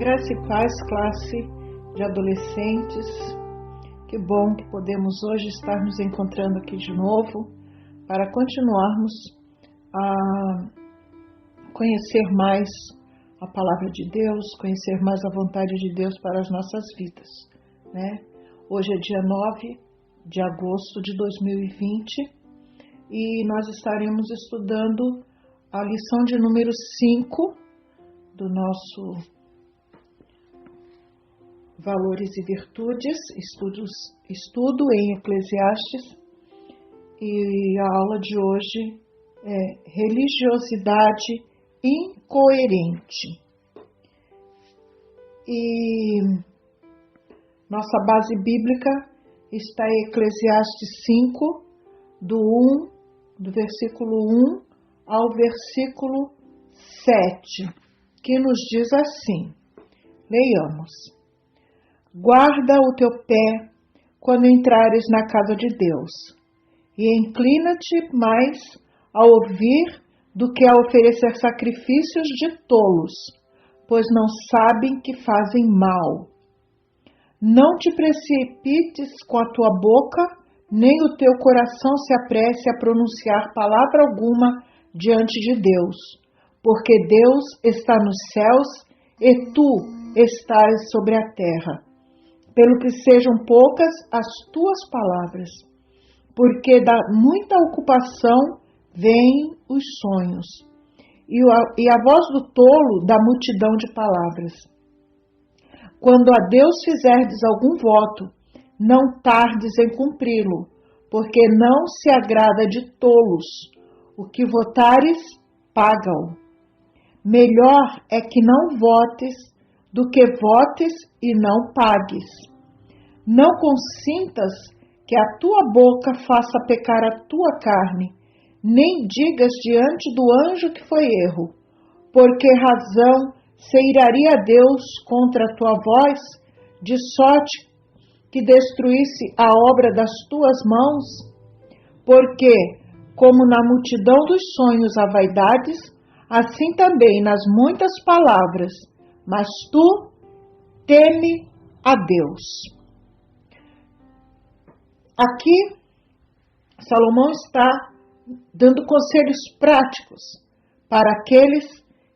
Graça e paz, classe de adolescentes. Que bom que podemos hoje estar nos encontrando aqui de novo para continuarmos a conhecer mais a palavra de Deus, conhecer mais a vontade de Deus para as nossas vidas, né? Hoje é dia 9 de agosto de 2020 e nós estaremos estudando a lição de número 5 do nosso Valores e Virtudes, estudo em Eclesiastes, e a aula de hoje é religiosidade incoerente. E nossa base bíblica está em Eclesiastes 5, do versículo 1 ao versículo 7, que nos diz assim, leiamos. Guarda o teu pé quando entrares na casa de Deus, e inclina-te mais a ouvir do que a oferecer sacrifícios de tolos, pois não sabem que fazem mal. Não te precipites com a tua boca, nem o teu coração se apresse a pronunciar palavra alguma diante de Deus, porque Deus está nos céus e tu estás sobre a terra. Pelo que sejam poucas as tuas palavras, porque da muita ocupação vêm os sonhos, e a voz do tolo da multidão de palavras. Quando a Deus fizerdes algum voto, não tardes em cumpri-lo, porque não se agrada de tolos. O que votares, paga-o. Melhor é que não votes do que votes e não pagues. Não consintas que a tua boca faça pecar a tua carne, nem digas diante do anjo que foi erro, porque razão se iraria a Deus contra a tua voz, de sorte que destruísse a obra das tuas mãos? Porque, como na multidão dos sonhos há vaidades, assim também nas muitas palavras, mas tu teme a Deus. Aqui, Salomão está dando conselhos práticos para aqueles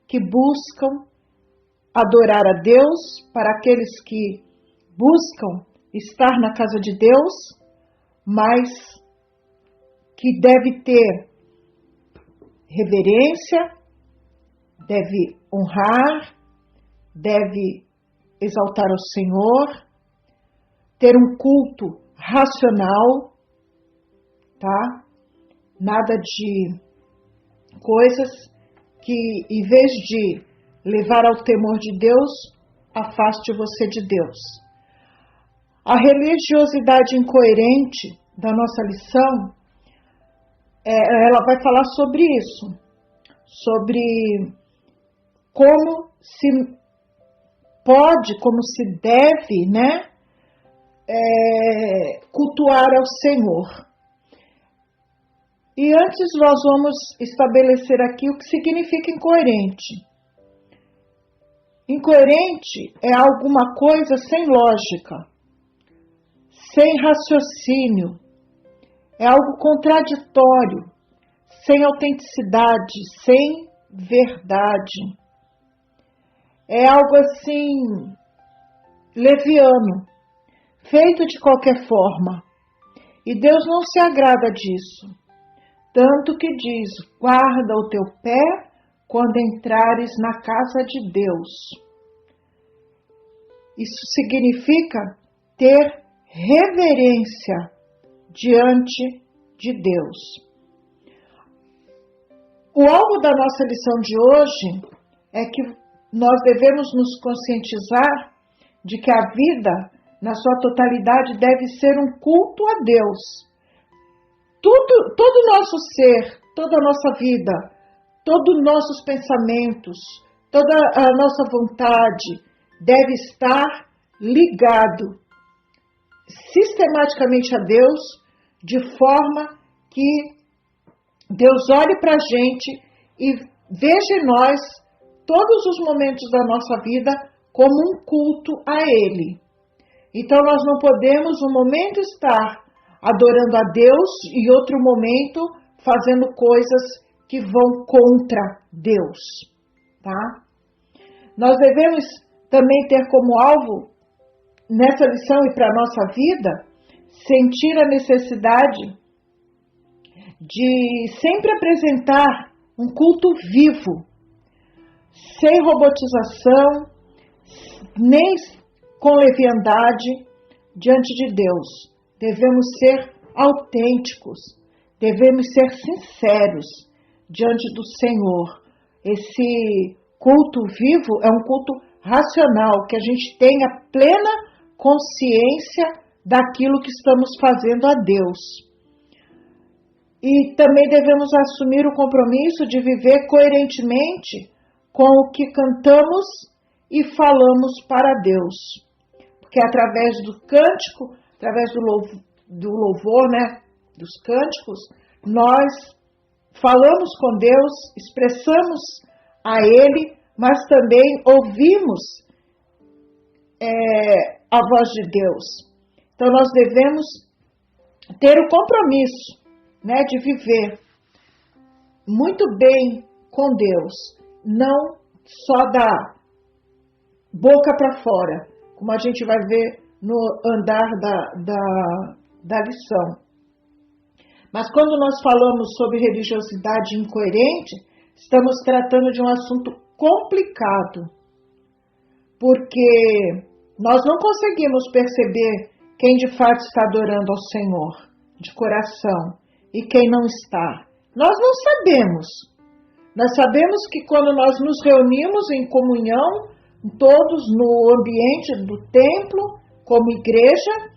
que buscam adorar a Deus, para aqueles que buscam estar na casa de Deus, mas que deve ter reverência, deve honrar, deve exaltar ao Senhor, ter um culto racional, tá? Nada de coisas que, em vez de levar ao temor de Deus, afaste você de Deus. A religiosidade incoerente da nossa lição, ela vai falar sobre isso, sobre como se pode, como se deve, né, cultuar ao Senhor. E antes nós vamos estabelecer aqui o que significa incoerente. Incoerente é alguma coisa sem lógica, sem raciocínio, é algo contraditório, sem autenticidade, sem verdade. É algo assim, leviano, feito de qualquer forma. E Deus não se agrada disso. Tanto que diz, guarda o teu pé quando entrares na casa de Deus. Isso significa ter reverência diante de Deus. O alvo da nossa lição de hoje é que nós devemos nos conscientizar de que a vida, na sua totalidade, deve ser um culto a Deus. Todo o nosso ser, toda a nossa vida, todos os nossos pensamentos, toda a nossa vontade deve estar ligado sistematicamente a Deus, de forma que Deus olhe para a gente e veja em nós todos os momentos da nossa vida como um culto a Ele. Então nós não podemos um momento estar adorando a Deus e outro momento fazendo coisas que vão contra Deus, tá? Nós devemos também ter como alvo, nessa lição e para a nossa vida, sentir a necessidade de sempre apresentar um culto vivo, sem robotização, nem com leviandade diante de Deus. Devemos ser autênticos, devemos ser sinceros diante do Senhor. Esse culto vivo é um culto racional, que a gente tenha plena consciência daquilo que estamos fazendo a Deus. E também devemos assumir o compromisso de viver coerentemente com o que cantamos e falamos para Deus. Porque através do cântico, através do louvor, né, dos cânticos, nós falamos com Deus, expressamos a Ele, mas também ouvimos a voz de Deus. Então nós devemos ter o compromisso, né, de viver muito bem com Deus, não só da boca para fora, como a gente vai ver no andar da lição. Mas quando nós falamos sobre religiosidade incoerente, estamos tratando de um assunto complicado, porque nós não conseguimos perceber quem de fato está adorando ao Senhor, de coração, e quem não está. Nós não sabemos. Nós sabemos que quando nós nos reunimos em comunhão, todos no ambiente do templo, como igreja,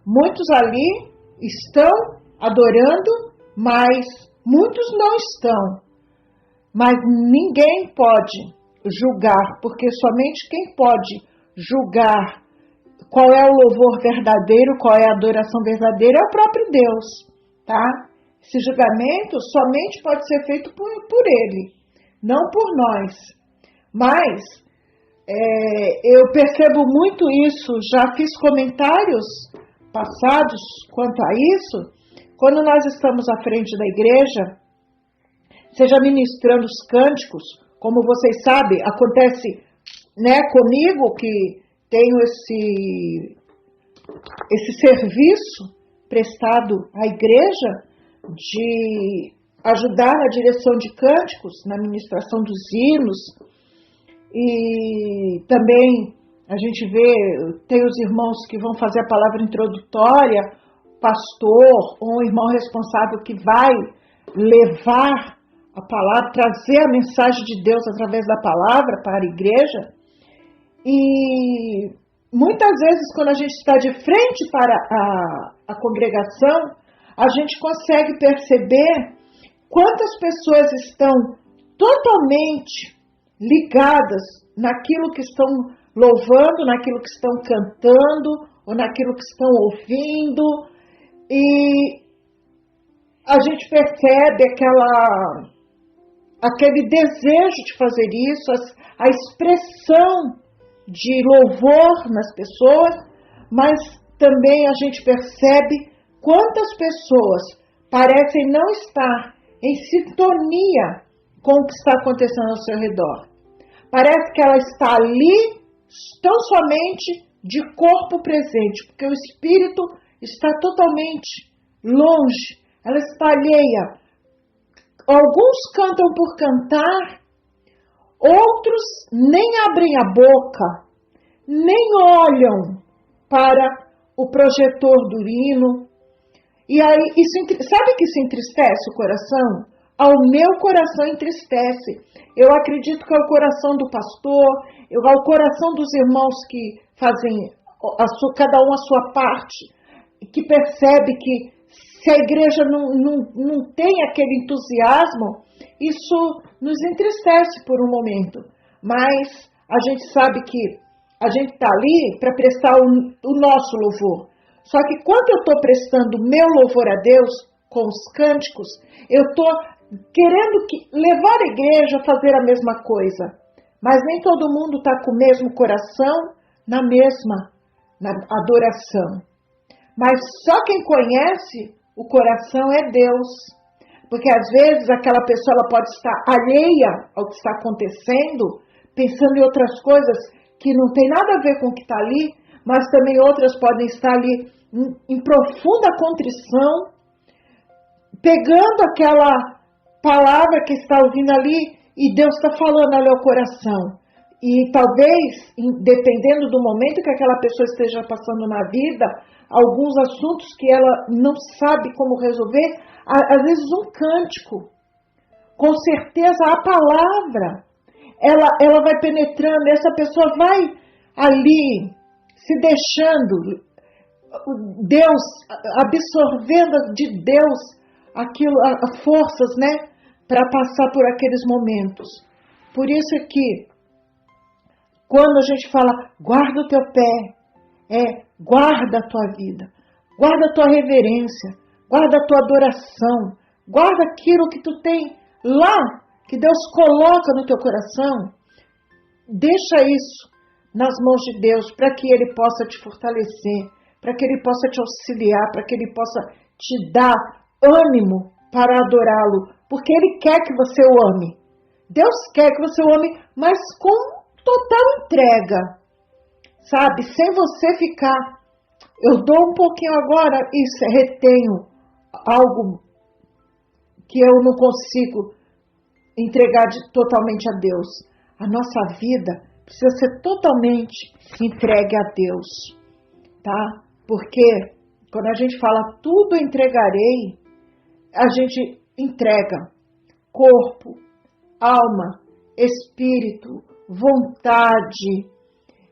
muitos ali estão adorando, mas muitos não estão. Mas ninguém pode julgar, porque somente quem pode julgar qual é o louvor verdadeiro, qual é a adoração verdadeira, é o próprio Deus, tá? Esse julgamento somente pode ser feito por Ele, não por nós. Mas eu percebo muito isso, já fiz comentários passados quanto a isso, quando nós estamos à frente da igreja, seja ministrando os cânticos, como vocês sabem, acontece, né, comigo que tenho esse serviço prestado à igreja de ajudar na direção de cânticos, na ministração dos hinos, e também a gente vê, tem os irmãos que vão fazer a palavra introdutória, pastor ou um irmão responsável que vai levar a palavra, trazer a mensagem de Deus através da palavra para a igreja. E muitas vezes, quando a gente está de frente para a congregação, a gente consegue perceber quantas pessoas estão totalmente ligadas naquilo que estão louvando, naquilo que estão cantando, ou naquilo que estão ouvindo, e a gente percebe aquele desejo de fazer isso, a expressão de louvor nas pessoas, mas também a gente percebe quantas pessoas parecem não estar em sintonia com o que está acontecendo ao seu redor. Parece que ela está ali tão somente de corpo presente, porque o espírito está totalmente longe, ela está alheia. Alguns cantam por cantar, outros nem abrem a boca, nem olham para o projetor do hino. E aí, sabe que isso entristece o coração? Ao meu coração entristece. Eu acredito que é o coração do pastor, é o coração dos irmãos que fazem cada um a sua parte, que percebe que se a igreja não tem aquele entusiasmo, isso nos entristece por um momento. Mas a gente sabe que a gente está ali para prestar o nosso louvor. Só que quando eu estou prestando o meu louvor a Deus com os cânticos, eu estou querendo levar a igreja a fazer a mesma coisa. mas nem todo mundo está com o mesmo coração na mesma adoração. Mas só quem conhece o coração é Deus. Porque às vezes aquela pessoa ela pode estar alheia ao que está acontecendo, pensando em outras coisas que não tem nada a ver com o que está ali, mas também outras podem estar ali em profunda contrição, pegando aquela palavra que está ouvindo ali e Deus está falando ali ao coração. E talvez, dependendo do momento que aquela pessoa esteja passando na vida, alguns assuntos que ela não sabe como resolver, às vezes um cântico, com certeza a palavra, ela vai penetrando, essa pessoa vai ali se deixando, Deus, absorvendo de Deus aquilo, as forças, né, para passar por aqueles momentos. Por isso é que, quando a gente fala, guarda o teu pé, guarda a tua vida, guarda a tua reverência, guarda a tua adoração, guarda aquilo que tu tem lá, que Deus coloca no teu coração. Deixa isso nas mãos de Deus, para que Ele possa te fortalecer, para que Ele possa te auxiliar, para que Ele possa te dar ânimo para adorá-lo, porque Ele quer que você o ame. Deus quer que você o ame, mas com total entrega, sabe? Sem você ficar, eu dou um pouquinho agora e retenho algo que eu não consigo entregar totalmente a Deus. A nossa vida precisa ser totalmente entregue a Deus, tá? Porque quando a gente fala tudo entregarei, a gente entrega corpo, alma, espírito, vontade.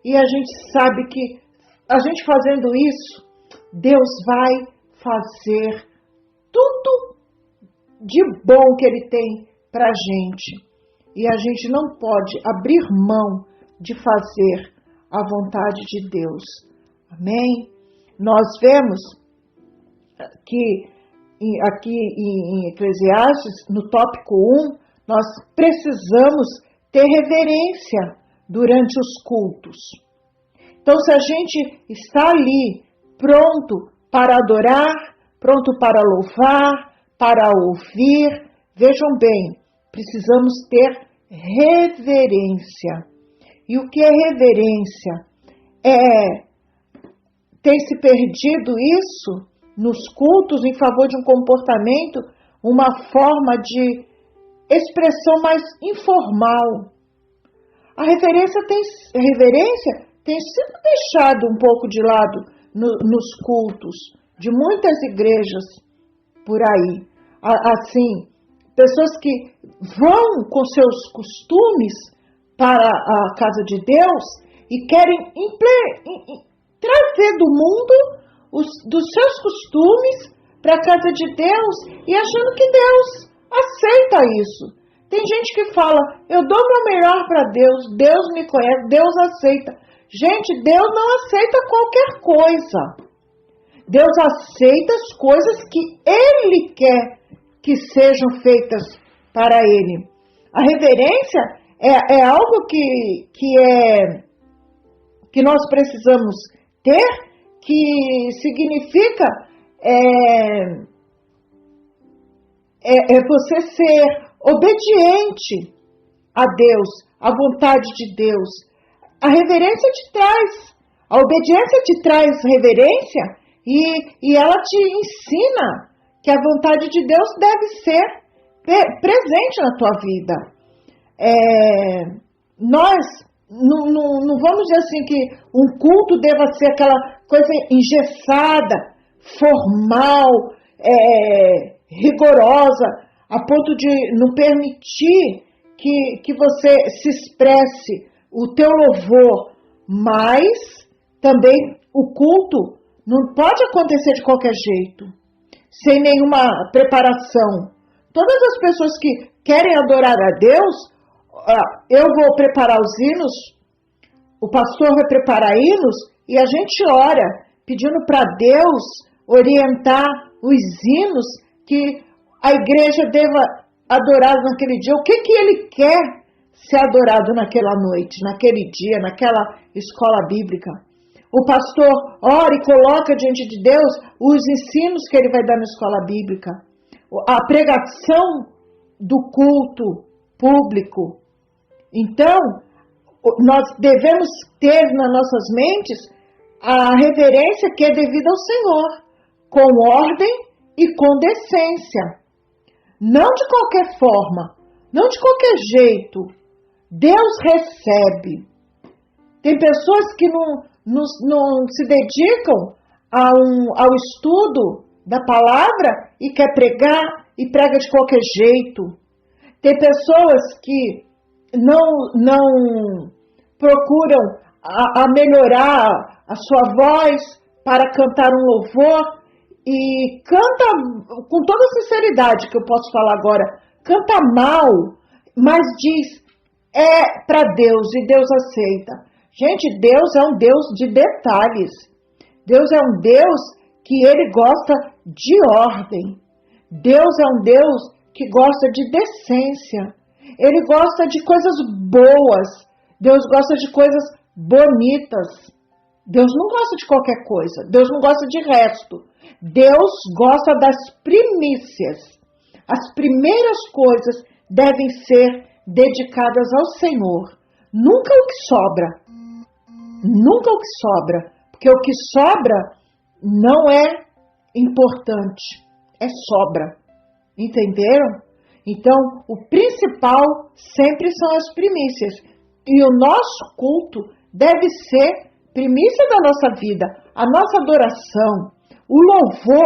E a gente sabe que a gente fazendo isso, Deus vai fazer tudo de bom que Ele tem para a gente. E a gente não pode abrir mão de fazer a vontade de Deus. Amém? Nós vemos que aqui em Eclesiastes, no tópico 1, nós precisamos ter reverência durante os cultos. Então, se a gente está ali pronto para adorar, pronto para louvar, para ouvir, vejam bem, precisamos ter reverência. E o que é reverência? Tem se perdido isso nos cultos em favor de um comportamento, uma forma de expressão mais informal. A reverência tem sido deixada um pouco de lado nos cultos de muitas igrejas por aí. Assim, pessoas que vão com seus costumes para a casa de Deus e querem trazer do mundo dos seus costumes para a casa de Deus e achando que Deus aceita isso. Tem gente que fala, eu dou o meu melhor para Deus, Deus me conhece, Deus aceita. Gente, Deus não aceita qualquer coisa. Deus aceita as coisas que Ele quer que sejam feitas para Ele. A reverência é algo que nós precisamos ter, que significa você ser obediente a Deus, à vontade de Deus. A reverência te traz, a obediência te traz reverência e ela te ensina que a vontade de Deus deve ser presente na tua vida. Nós não vamos dizer assim que um culto deva ser aquela coisa engessada, formal, rigorosa, a ponto de não permitir que você se expresse o teu louvor, mas também o culto não pode acontecer de qualquer jeito, sem nenhuma preparação. Todas as pessoas que querem adorar a Deus, eu vou preparar os hinos, o pastor vai preparar hinos e a gente ora pedindo para Deus orientar os hinos que a igreja deva adorar naquele dia. O que Ele quer ser adorado naquela noite, naquele dia, naquela escola bíblica. O pastor ora e coloca diante de Deus os ensinos que ele vai dar na escola bíblica. A pregação do culto público. Então, nós devemos ter nas nossas mentes a reverência que é devida ao Senhor, com ordem e com decência. Não de qualquer forma, não de qualquer jeito. Deus recebe. Tem pessoas que não se dedicam ao estudo da palavra e quer pregar e prega de qualquer jeito. Tem pessoas que não procuram a melhorar a sua voz para cantar um louvor e canta com toda a sinceridade que eu posso falar agora, canta mal, mas diz, é para Deus e Deus aceita. Gente, Deus é um Deus de detalhes. Deus é um Deus que ele gosta de ordem. Deus é um Deus que gosta de decência. Ele gosta de coisas boas. Deus gosta de coisas bonitas. Deus não gosta de qualquer coisa. Deus não gosta de resto. Deus gosta das primícias. As primeiras coisas devem ser dedicadas ao Senhor. Nunca o que sobra. Nunca o que sobra. Porque o que sobra não é importante. É sobra. Entenderam? Então, o principal sempre são as primícias. E o nosso culto deve ser primícia da nossa vida. A nossa adoração, o louvor,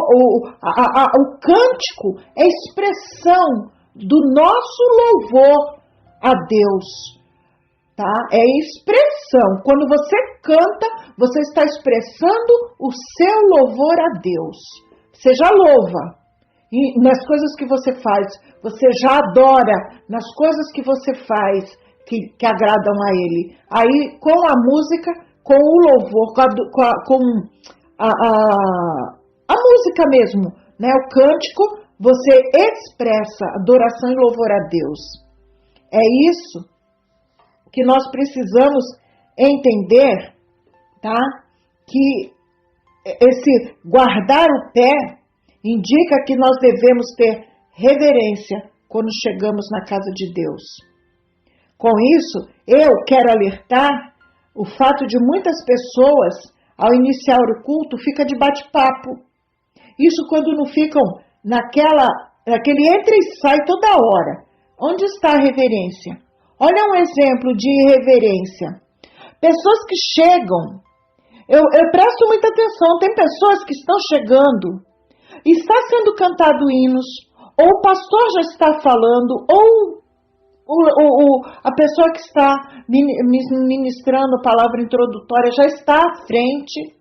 o cântico é expressão do nosso louvor a Deus. Tá? É expressão. Quando você canta, você está expressando o seu louvor a Deus. Você já louva. E nas coisas que você faz, você já adora nas coisas que você faz que agradam a Ele. Aí, com a música, com o louvor, com a música mesmo, né? O cântico, você expressa adoração e louvor a Deus. É isso que nós precisamos entender, tá? Que esse guardar o pé indica que nós devemos ter reverência quando chegamos na casa de Deus. Com isso, eu quero alertar o fato de muitas pessoas, ao iniciar o culto, fica de bate-papo. Isso quando não ficam naquele entra e sai toda hora. Onde está a reverência? Olha um exemplo de irreverência. Pessoas que chegam, eu presto muita atenção, tem pessoas que estão chegando, está sendo cantado hinos, ou o pastor já está falando, ou a pessoa que está ministrando a palavra introdutória já está à frente,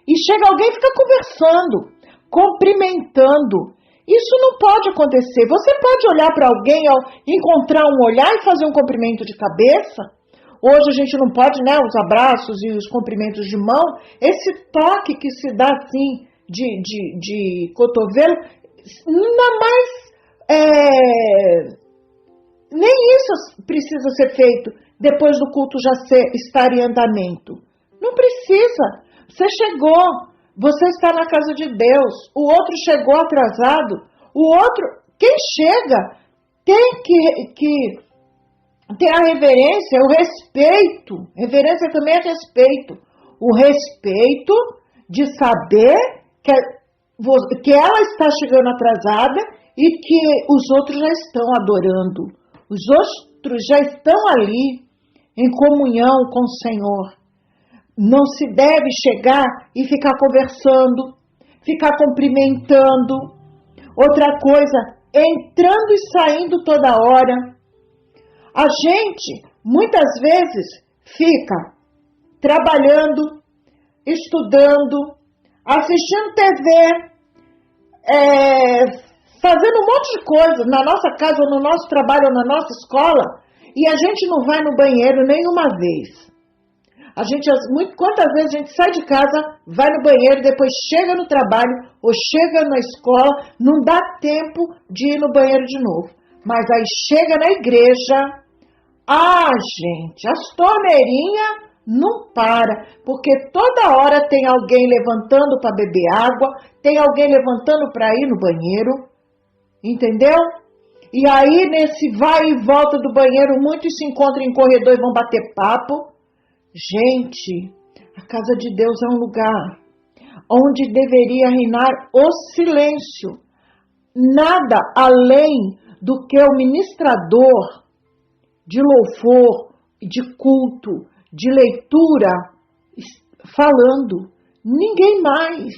e chega alguém e fica conversando, cumprimentando. Isso não pode acontecer. Você pode olhar para alguém, encontrar um olhar e fazer um cumprimento de cabeça. Hoje a gente não pode, né, os abraços e os cumprimentos de mão. Esse toque que se dá assim de cotovelo, ainda mais, nem isso precisa ser feito depois do culto já estar em andamento. Não precisa. Você chegou. Você está na casa de Deus, o outro chegou atrasado, quem chega tem que ter a reverência, o respeito. Reverência também é respeito. O respeito de saber que ela está chegando atrasada e que os outros já estão adorando. Os outros já estão ali em comunhão com o Senhor. Não se deve chegar e ficar conversando, ficar cumprimentando. Outra coisa, entrando e saindo toda hora. A gente, muitas vezes, fica trabalhando, estudando, assistindo TV, fazendo um monte de coisa na nossa casa, ou no nosso trabalho, ou na nossa escola, e a gente não vai no banheiro nenhuma vez. Quantas vezes a gente sai de casa, vai no banheiro, depois chega no trabalho ou chega na escola, não dá tempo de ir no banheiro de novo. Mas aí chega na igreja, Ah, gente, as torneirinhas não para, porque toda hora tem alguém levantando para beber água, tem alguém levantando para ir no banheiro, entendeu? E aí, nesse vai e volta do banheiro, muitos se encontram em corredor e vão bater papo. Gente, a casa de Deus é um lugar onde deveria reinar o silêncio. Nada além do que o ministrador de louvor, de culto, de leitura falando. Ninguém mais.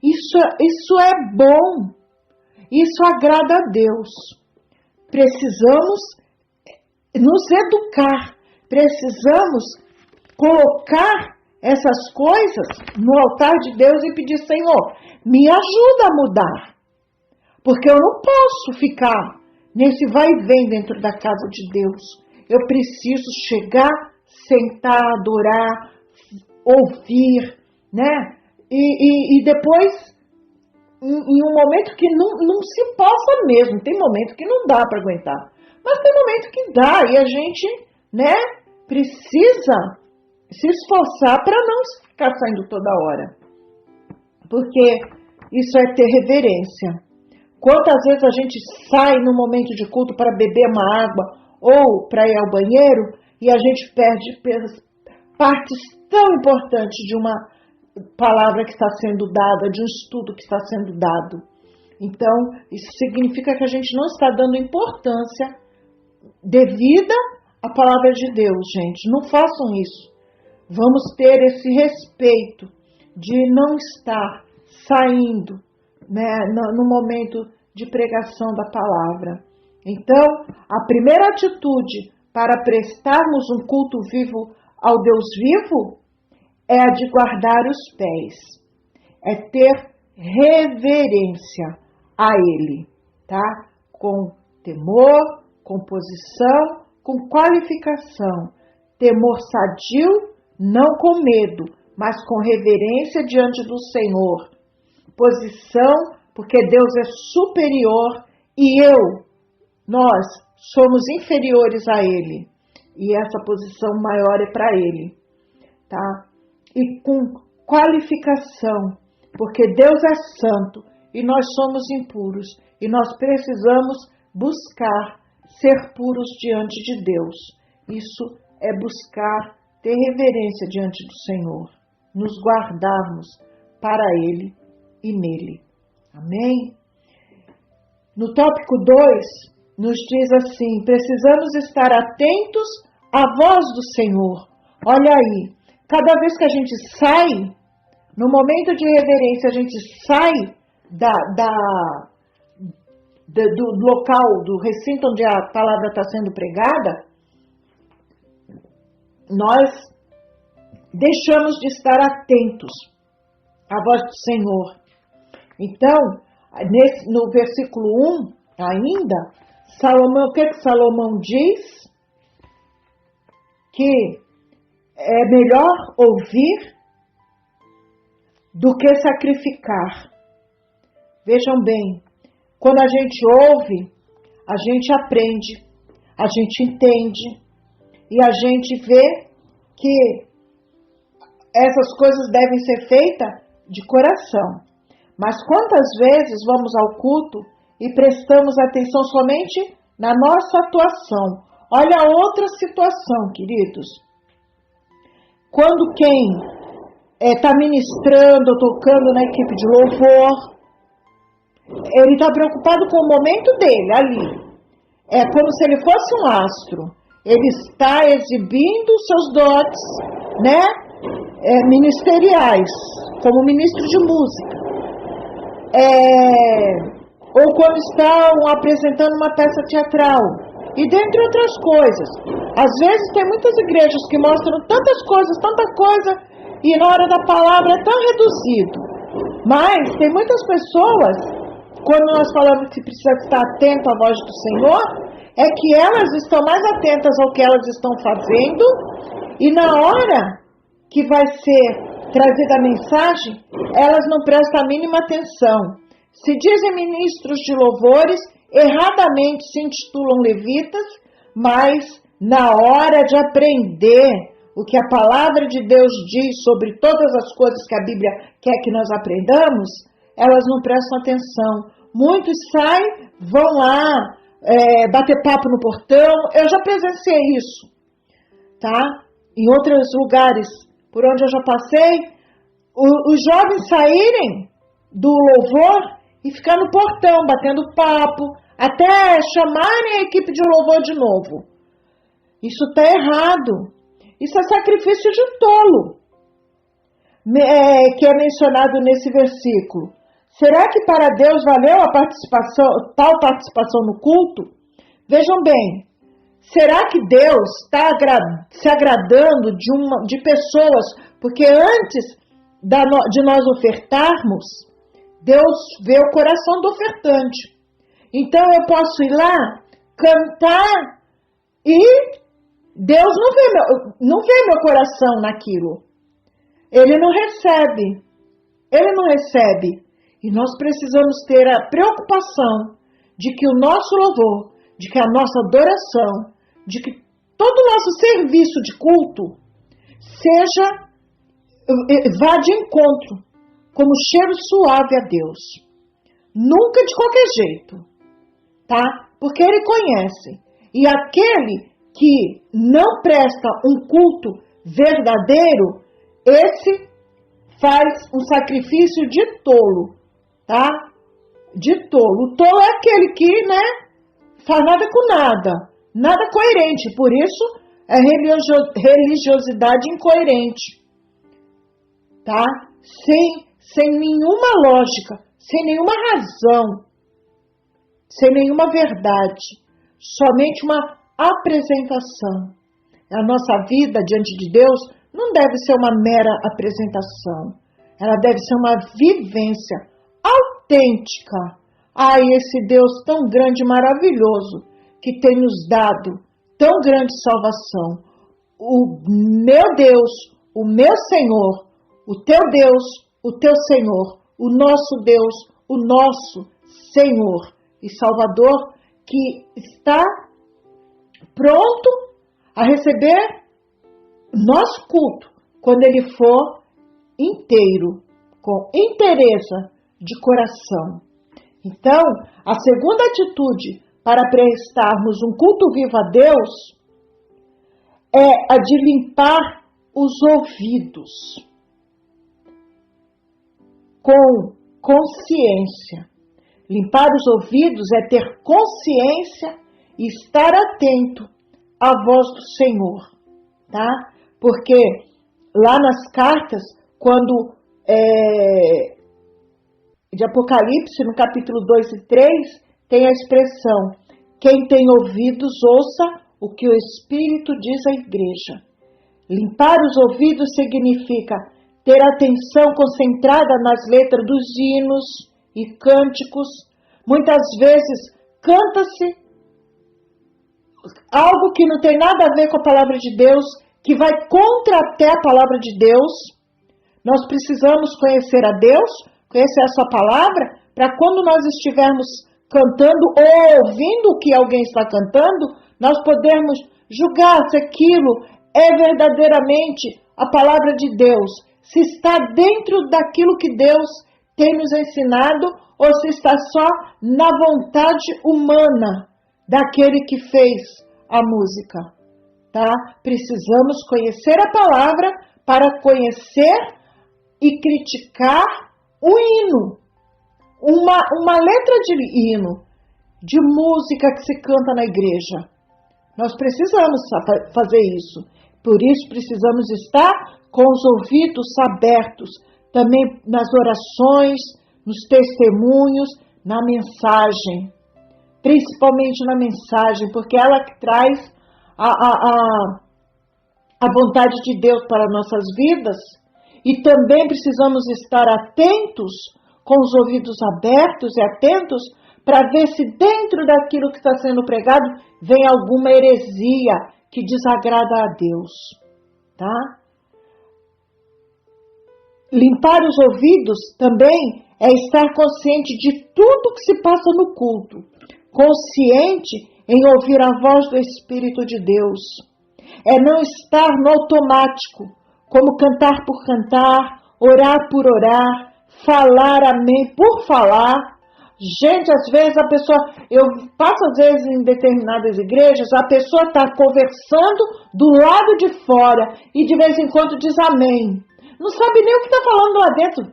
Isso é bom. Isso agrada a Deus. Precisamos nos educar. Precisamos colocar essas coisas no altar de Deus e pedir: Senhor, me ajuda a mudar. Porque eu não posso ficar nesse vai e vem dentro da casa de Deus. Eu preciso chegar, sentar, adorar, ouvir, né? E depois, em um momento que não se possa mesmo, tem momento que não dá para aguentar, mas tem momento que dá, e a gente, né, precisa se esforçar para não ficar saindo toda hora, porque isso é ter reverência. Quantas vezes a gente sai no momento de culto para beber uma água ou para ir ao banheiro e a gente perde partes tão importantes de uma palavra que está sendo dada, de um estudo que está sendo dado. Então, isso significa que a gente não está dando importância devida à palavra de Deus, gente. Não façam isso. Vamos ter esse respeito de não estar saindo, né, no momento de pregação da palavra. Então, a primeira atitude para prestarmos um culto vivo ao Deus vivo é a de guardar os pés, é ter reverência a Ele, tá? Com temor, com posição, com qualificação, temor sadio, não com medo, mas com reverência diante do Senhor. Posição, porque Deus é superior e nós somos inferiores a Ele. E essa posição maior é para Ele, tá? E com qualificação, porque Deus é santo e nós somos impuros. E nós precisamos buscar ser puros diante de Deus. Isso é buscar ter reverência diante do Senhor, nos guardarmos para Ele e nele. Amém? No tópico 2, nos diz assim: precisamos estar atentos à voz do Senhor. Olha aí, cada vez que a gente sai, no momento de reverência, a gente sai do local, do recinto onde a palavra está sendo pregada, nós deixamos de estar atentos à voz do Senhor. Então, no versículo 1 ainda, Salomão, o que Salomão diz? Que é melhor ouvir do que sacrificar. Vejam bem, quando a gente ouve, a gente aprende, a gente entende e a gente vê que essas coisas devem ser feitas de coração. Mas quantas vezes vamos ao culto e prestamos atenção somente na nossa atuação? Olha outra situação, queridos. Quando quem está ministrando, tocando na equipe de louvor, ele está preocupado com o momento dele ali. É como se ele fosse um astro. Ele está exibindo seus dotes, né, ministeriais, como ministro de música. Ou quando estão apresentando uma peça teatral. E dentre outras coisas. Às vezes tem muitas igrejas que mostram tantas coisas, tanta coisa, e na hora da palavra é tão reduzido. Mas tem muitas pessoas, quando nós falamos que precisa estar atento à voz do Senhor, é que elas estão mais atentas ao que elas estão fazendo, e na hora que vai ser trazida a mensagem, elas não prestam a mínima atenção. Se dizem ministros de louvores, erradamente se intitulam levitas, mas na hora de aprender o que a palavra de Deus diz sobre todas as coisas que a Bíblia quer que nós aprendamos, elas não prestam atenção. Muitos saem, vão lá, bater papo no portão. Eu já presenciei isso, tá? Em outros lugares por onde eu já passei, os jovens saírem do louvor e ficar no portão, batendo papo, até chamarem a equipe de louvor de novo. Isso está errado. Isso é sacrifício de tolo, que é mencionado nesse versículo. Será que para Deus valeu tal participação no culto? Vejam bem, será que Deus está se agradando de pessoas? Porque antes de nós ofertarmos, Deus vê o coração do ofertante. Então eu posso ir lá, cantar e Deus não vê meu coração naquilo. Ele não recebe. E nós precisamos ter a preocupação de que o nosso louvor, de que a nossa adoração, de que todo o nosso serviço de culto vá de encontro, como cheiro suave a Deus. Nunca de qualquer jeito, tá? Porque Ele conhece. E aquele que não presta um culto verdadeiro, esse faz um sacrifício de tolo, tá? De tolo. O tolo é aquele que, faz nada com nada coerente. Por isso, é religiosidade incoerente, tá? Sem nenhuma lógica, sem nenhuma razão, sem nenhuma verdade, somente uma apresentação. A nossa vida diante de Deus não deve ser uma mera apresentação. Ela deve ser uma vivência autêntica. Esse Deus tão grande e maravilhoso que tem nos dado tão grande salvação. O meu Deus, o meu Senhor, o teu Deus, o teu Senhor, o nosso Deus, o nosso Senhor e Salvador, que está pronto a receber nosso culto quando ele for inteiro, com inteireza de coração. Então, a segunda atitude para prestarmos um culto vivo a Deus é a de limpar os ouvidos com consciência. Limpar os ouvidos é ter consciência e estar atento à voz do Senhor, tá? Porque lá nas cartas, quando de Apocalipse, no capítulo 2 e 3, tem a expressão: quem tem ouvidos, ouça o que o Espírito diz à igreja. Limpar os ouvidos significa ter atenção concentrada nas letras dos hinos e cânticos. Muitas vezes canta-se algo que não tem nada a ver com a palavra de Deus, que vai contra até a palavra de Deus. Nós precisamos conhecer a Deus, conhecer a sua palavra, para quando nós estivermos cantando ou ouvindo o que alguém está cantando, nós podermos julgar se aquilo é verdadeiramente a palavra de Deus, se está dentro daquilo que Deus tem nos ensinado ou se está só na vontade humana daquele que fez a música, tá? Precisamos conhecer a palavra para conhecer e criticar o hino, uma letra de hino, de música que se canta na igreja. Nós precisamos fazer isso. Por isso precisamos estar com os ouvidos abertos, também nas orações, nos testemunhos, na mensagem. Principalmente na mensagem, porque ela que traz a vontade de Deus para nossas vidas. E também precisamos estar atentos, com os ouvidos abertos e atentos, para ver se dentro daquilo que está sendo pregado vem alguma heresia que desagrada a Deus, tá? Limpar os ouvidos também é estar consciente de tudo que se passa no culto, consciente em ouvir a voz do Espírito de Deus. É não estar no automático, como cantar por cantar, orar por orar, falar amém por falar. Gente, às vezes a pessoa, eu passo às vezes em determinadas igrejas, a pessoa está conversando do lado de fora e de vez em quando diz amém. Não sabe nem o que está falando lá dentro.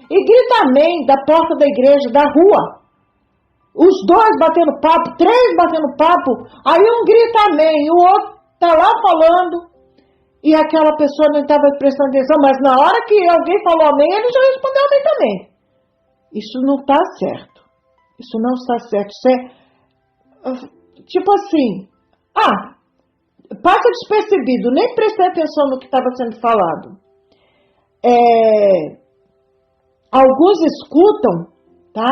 E grita amém da porta da igreja, da rua. Os dois batendo papo, três batendo papo, aí um grita amém e o outro está lá falando. E aquela pessoa não estava prestando atenção, mas na hora que alguém falou amém, ele já respondeu amém também. Isso não está certo. Isso não está certo. Isso é tipo assim, passa despercebido, nem prestei atenção no que estava sendo falado. Alguns escutam, tá?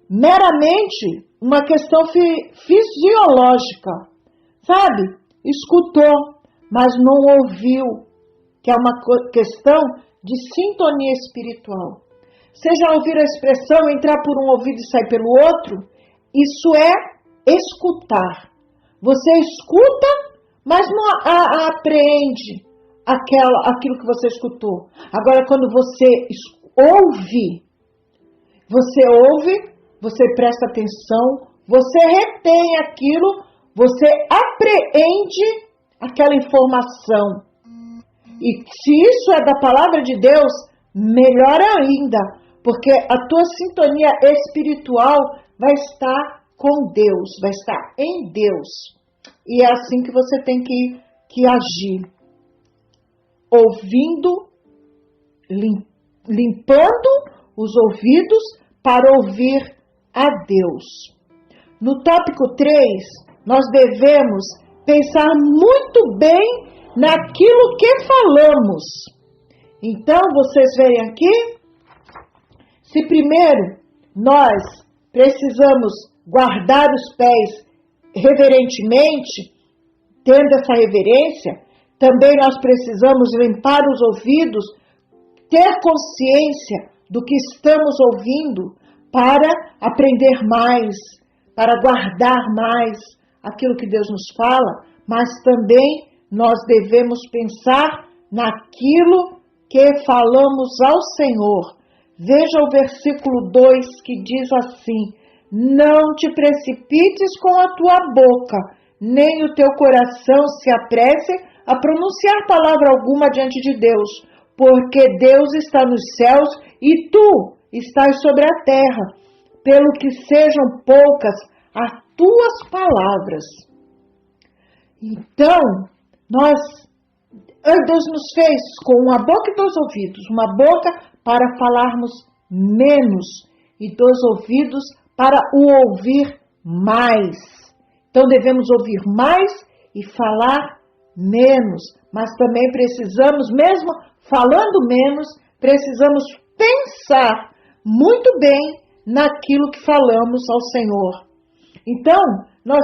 Meramente uma questão fisiológica, sabe? Escutou, mas não ouviu, que é uma questão de sintonia espiritual. Você já ouviu a expressão entrar por um ouvido e sair pelo outro? Isso é escutar. Você escuta, mas não apreende aquilo que você escutou. Agora, quando você ouve, você presta atenção, você retém aquilo, você apreende aquela informação. E se isso é da palavra de Deus, melhor ainda, porque a tua sintonia espiritual vai estar com Deus, vai estar em Deus. E é assim que você tem que agir. Ouvindo, limpando os ouvidos para ouvir a Deus. No tópico 3, nós devemos pensar muito bem naquilo que falamos. Então, vocês veem aqui, se primeiro nós precisamos guardar os pés reverentemente, tendo essa reverência, também nós precisamos limpar os ouvidos, ter consciência do que estamos ouvindo para aprender mais, para guardar mais aquilo que Deus nos fala, mas também nós devemos pensar naquilo que falamos ao Senhor. Veja o versículo 2 que diz assim: não te precipites com a tua boca, nem o teu coração se apresse a pronunciar palavra alguma diante de Deus, porque Deus está nos céus e tu estás sobre a terra, pelo que sejam poucas as tuas palavras. Então, Deus nos fez com uma boca e dois ouvidos, uma boca para falarmos menos e dois ouvidos para o ouvir mais. Então devemos ouvir mais e falar menos, mas também precisamos, mesmo falando menos, precisamos pensar muito bem naquilo que falamos ao Senhor. Então, nós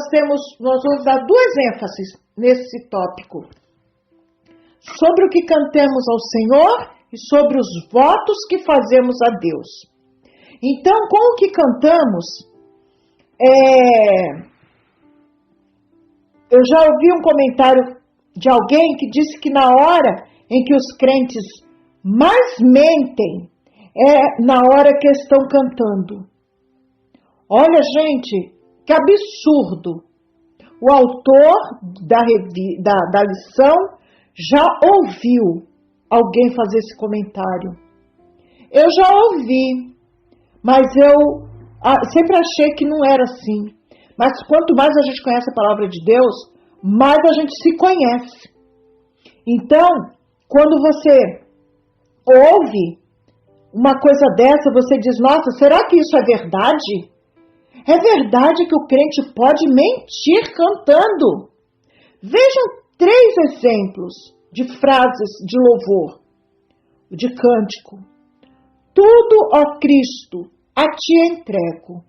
vamos dar duas ênfases nesse tópico. Sobre o que cantemos ao Senhor e sobre os votos que fazemos a Deus. Então, com o que cantamos, eu já ouvi um comentário de alguém que disse que na hora em que os crentes mais mentem, é na hora que estão cantando. Olha, gente, que absurdo. O autor da lição já ouviu alguém fazer esse comentário. Eu já ouvi, mas eu sempre achei que não era assim. Mas quanto mais a gente conhece a palavra de Deus, mais a gente se conhece. Então, quando você ouve uma coisa dessa, você diz, nossa, será que isso é verdade? É verdade que o crente pode mentir cantando. Vejam 3 exemplos de frases de louvor, de cântico. Tudo, ó Cristo, a ti entrego.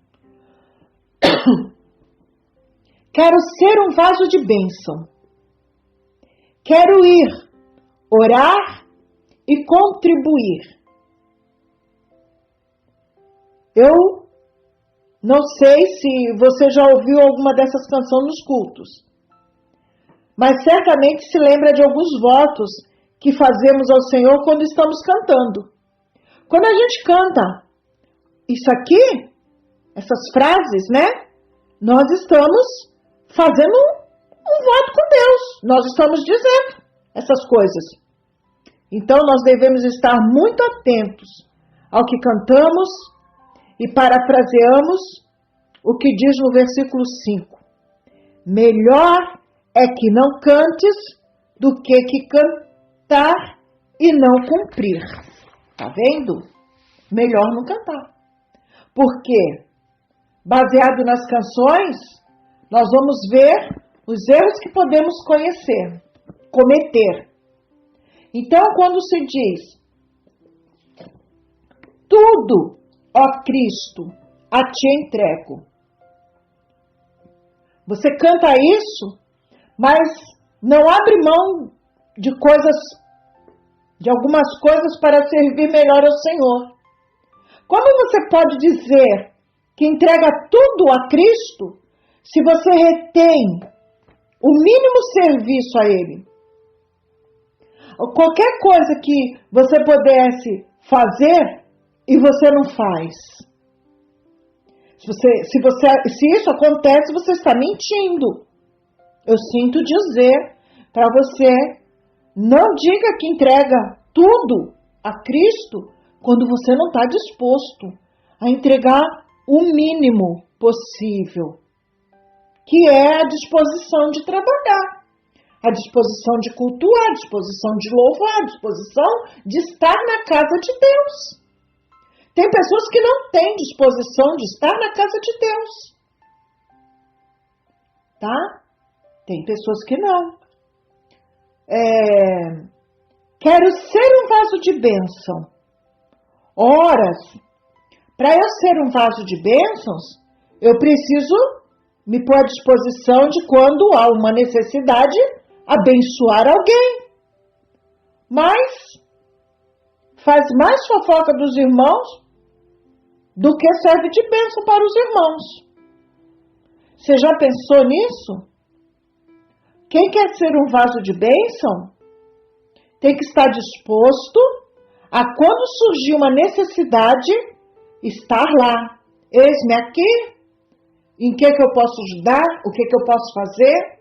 Quero ser um vaso de bênção. Quero ir, orar e contribuir. Eu Não sei se você já ouviu alguma dessas canções nos cultos, mas certamente se lembra de alguns votos que fazemos ao Senhor quando estamos cantando. Quando a gente canta isso aqui, essas frases, né? Nós estamos fazendo um voto com Deus. Nós estamos dizendo essas coisas. Então nós devemos estar muito atentos ao que cantamos e parafraseamos o que diz no versículo 5. Melhor é que não cantes do que cantar e não cumprir. Tá vendo? Melhor não cantar. Porque, baseado nas canções, nós vamos ver os erros que podemos cometer. Então, quando se diz, tudo, ó Cristo, a ti entrego. Você canta isso, mas não abre mão de algumas coisas para servir melhor ao Senhor. Como você pode dizer que entrega tudo a Cristo se você retém o mínimo serviço a Ele? Qualquer coisa que você pudesse fazer e você não faz. Se isso acontece, você está mentindo. Eu sinto dizer para você, não diga que entrega tudo a Cristo quando você não está disposto a entregar o mínimo possível, que é a disposição de trabalhar, a disposição de cultuar, a disposição de louvar, a disposição de estar na casa de Deus. Tem pessoas que não têm disposição de estar na casa de Deus. Tá? Tem pessoas que não. Quero ser um vaso de bênção. Ora, para eu ser um vaso de bênçãos, eu preciso me pôr à disposição de, quando há uma necessidade, abençoar alguém. Mas faz mais fofoca dos irmãos do que serve de bênção para os irmãos. Você já pensou nisso? Quem quer ser um vaso de bênção tem que estar disposto a, quando surgir uma necessidade, estar lá. Eis-me aqui. Em que eu posso ajudar? O que eu posso fazer?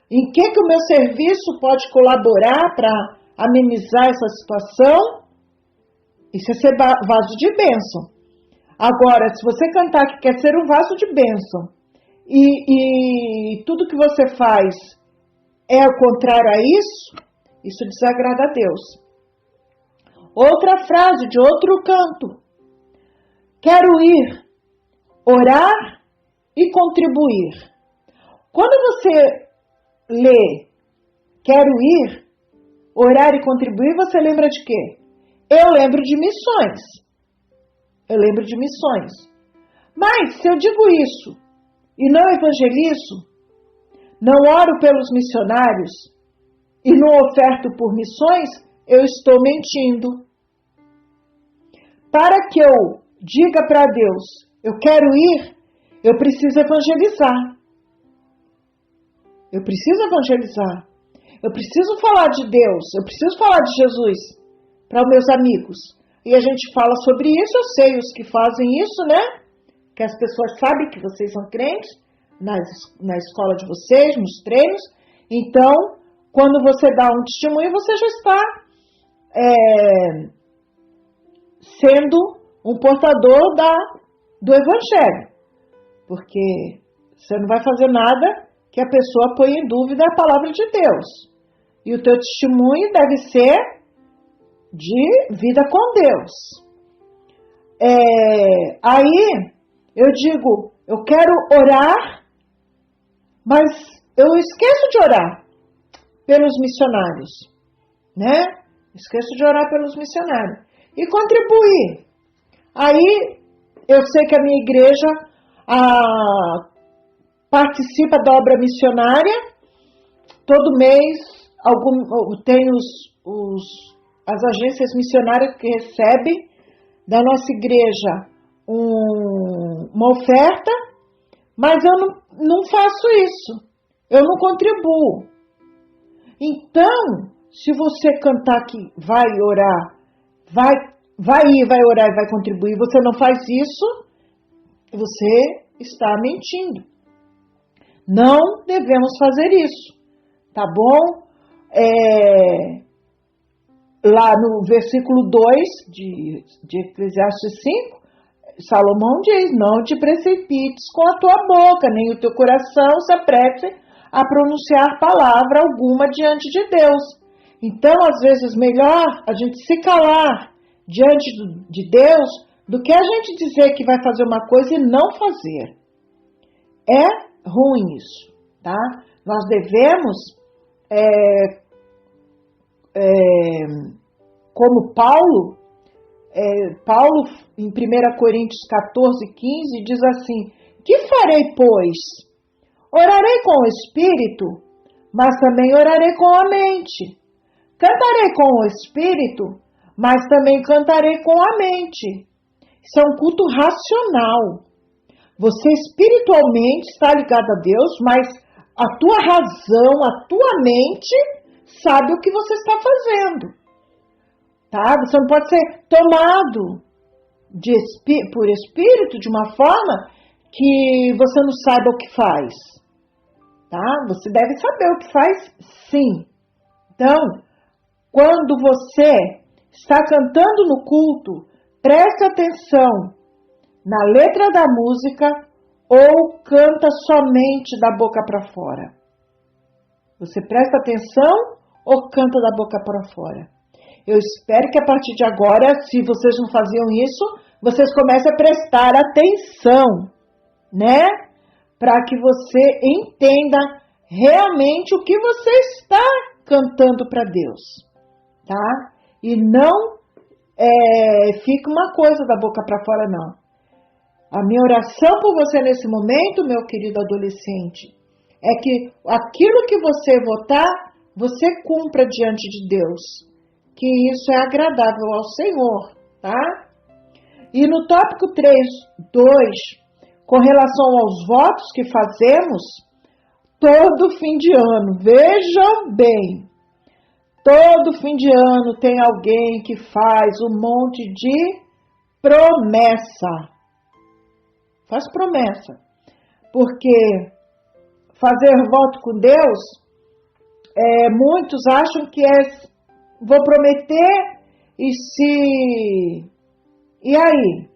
Em que o meu serviço pode colaborar para amenizar essa situação? Isso é ser vaso de bênção. Agora, se você cantar que quer ser um vaso de bênção e tudo que você faz é ao contrário a isso desagrada a Deus. Outra frase de outro canto. Quero ir, orar e contribuir. Quando você lê quero ir, orar e contribuir, você lembra de quê? Eu lembro de missões. Mas se eu digo isso e não evangelizo, não oro pelos missionários e não oferto por missões, eu estou mentindo. Para que eu diga para Deus, eu quero ir, eu preciso evangelizar. Eu preciso falar de Deus, eu preciso falar de Jesus para os meus amigos. E a gente fala sobre isso, eu sei os que fazem isso, né? Que as pessoas sabem que vocês são crentes, na escola de vocês, nos treinos. Então, quando você dá um testemunho, você já está sendo um portador do Evangelho. Porque você não vai fazer nada que a pessoa ponha em dúvida a palavra de Deus. E o teu testemunho deve ser de vida com Deus. Aí eu digo, eu quero orar, mas eu esqueço de orar pelos missionários, né? Esqueço de orar pelos missionários. E contribuir. Aí eu sei que a minha igreja participa da obra missionária. Todo mês tem as agências missionárias que recebem da nossa igreja uma oferta, mas eu não faço isso, eu não contribuo. Então, se você cantar que vai orar, vai orar e vai contribuir, você não faz isso, você está mentindo. Não devemos fazer isso, tá bom? Lá no versículo 2 de Eclesiastes 5, Salomão diz: não te precipites com a tua boca, nem o teu coração se apresse a pronunciar palavra alguma diante de Deus. Então, às vezes, melhor a gente se calar diante de Deus do que a gente dizer que vai fazer uma coisa e não fazer. É ruim isso, tá? Nós devemos, como Paulo, em 1 Coríntios 14:15, diz assim: que farei, pois? Orarei com o Espírito, mas também orarei com a mente. Cantarei com o Espírito, mas também cantarei com a mente. Isso é um culto racional. Você espiritualmente está ligado a Deus, mas a tua razão, a tua mente sabe o que você está fazendo. Tá? Você não pode ser tomado por espírito de uma forma que você não saiba o que faz. Tá? Você deve saber o que faz, sim. Então, quando você está cantando no culto, preste atenção na letra da música ou canta somente da boca para fora. Você presta atenção ou canta da boca para fora? Eu espero que a partir de agora, se vocês não faziam isso, vocês comecem a prestar atenção, né? Para que você entenda realmente o que você está cantando para Deus, tá? E não fica uma coisa da boca para fora, não. A minha oração por você nesse momento, meu querido adolescente, é que aquilo que você votar, você cumpra diante de Deus, que isso é agradável ao Senhor, tá? E no tópico 3.2, com relação aos votos que fazemos, todo fim de ano, vejam bem, todo fim de ano tem alguém que faz um monte de promessa. Faz promessa. Porque fazer voto com Deus, muitos acham que vou prometer e aí?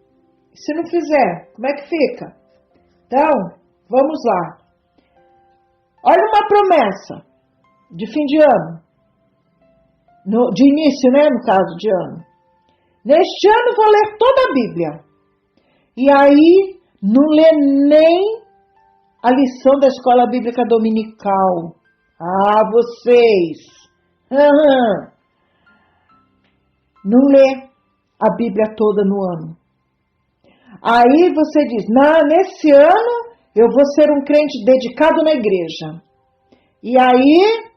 Se não fizer, como é que fica? Então, vamos lá. Olha uma promessa de fim de ano. De início, né? No caso de ano. Neste ano vou ler toda a Bíblia. E aí, não lê nem a lição da escola bíblica dominical. Ah, vocês! Não lê a Bíblia toda no ano. Aí você diz: não, nesse ano eu vou ser um crente dedicado na igreja. E aí,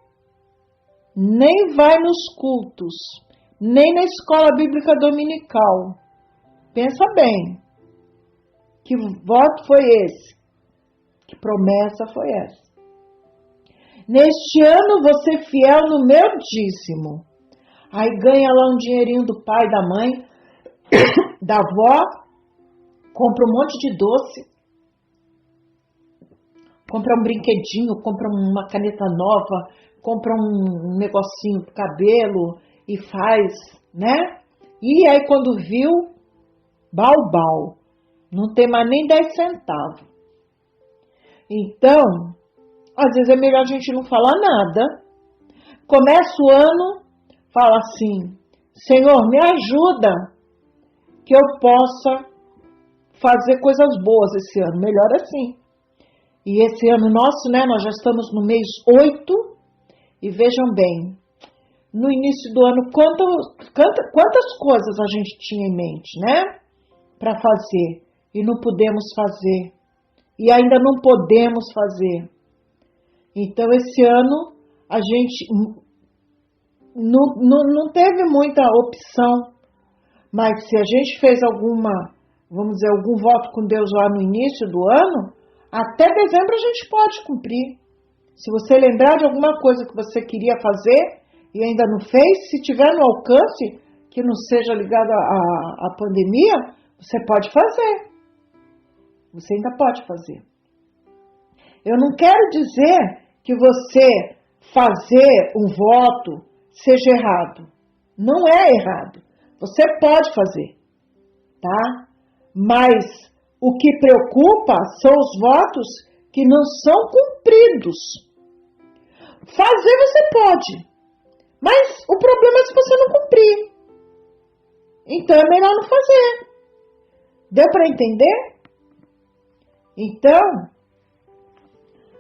nem vai nos cultos, nem na escola bíblica dominical. Pensa bem. Que voto foi esse? Que promessa foi essa? Neste ano vou ser fiel no meu dízimo. Aí ganha lá um dinheirinho do pai, da mãe, da avó, compra um monte de doce, compra um brinquedinho, compra uma caneta nova, compra um negocinho pro cabelo e faz, né? E aí quando viu, bau, não tem mais nem 10 centavos. Então, às vezes é melhor a gente não falar nada. Começa o ano, fala assim: Senhor, me ajuda que eu possa fazer coisas boas esse ano. Melhor assim. E esse ano nosso, né, nós já estamos no mês 8. E vejam bem, no início do ano, quantas coisas a gente tinha em mente, né? Para fazer. E não pudemos fazer. E ainda não podemos fazer. Então, esse ano, a gente não teve muita opção. Mas se a gente fez alguma vamos dizer, algum voto com Deus lá no início do ano, até dezembro a gente pode cumprir. Se você lembrar de alguma coisa que você queria fazer e ainda não fez, se tiver no alcance, que não seja ligado à pandemia, você pode fazer. Você ainda pode fazer. Eu não quero dizer que você fazer um voto seja errado. Não é errado. Você pode fazer, tá? Mas o que preocupa são os votos que não são cumpridos. Fazer você pode, mas o problema é se você não cumprir. Então é melhor não fazer. Deu para entender? Então,